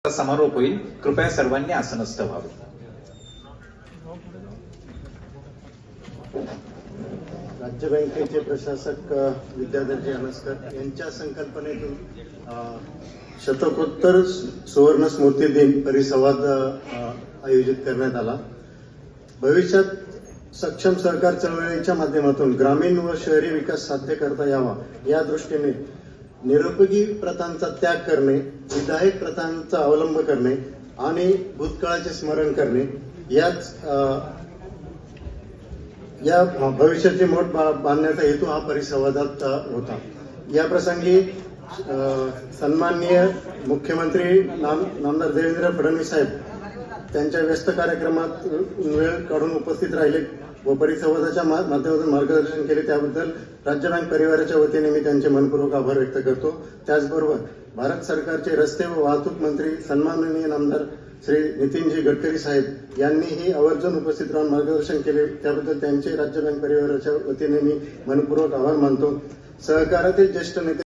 समारोप होईल. कृपया सर्वांनी आसनस्थ व्हावे. राज्य बँकेचे प्रशासक विद्याधरजी अनसकर यांच्या संकल्पनेतून शतकोत्तर सुवर्ण स्मृती दिन परिसंवाद आयोजित करण्यात आला. भविष्यात सक्षम सहकार चळवळीच्या माध्यमातून ग्रामीण व शहरी विकास साध्य करता यावा या दृष्टीने निरुपयोगी प्रथांचा त्याग करणे, विधायक प्रथांचा अवलंब करणे आणि भूतकाळाचे स्मरण करणे या भविष्याची मोठ बांधण्याचा हेतू हा परिसंवादात होता. या प्रसंगी सन्माननीय मुख्यमंत्री नामदार देवेंद्र फडणवीस साहेब त्यांच्या व्यस्त कार्यक्रमात वेळ काढून उपस्थित राहिले व परिसंवादाच्या माध्यमातून मार्गदर्शन केले. त्याबद्दल राज्य बँक परिवाराच्या वतीने मी त्यांचे मनपूर्वक आभार व्यक्त करतो. त्याचबरोबर भारत सरकारचे रस्ते व वाहतूक मंत्री सन्माननीय नामदार श्री नितीनजी गडकरी साहेब यांनीही आवर्जून उपस्थित राहून मार्गदर्शन केले. त्याबद्दल त्यांचे राज्य बँक परिवाराच्या वतीने मी मनपूर्वक आभार मानतो. सहकारातील ज्येष्ठ नेते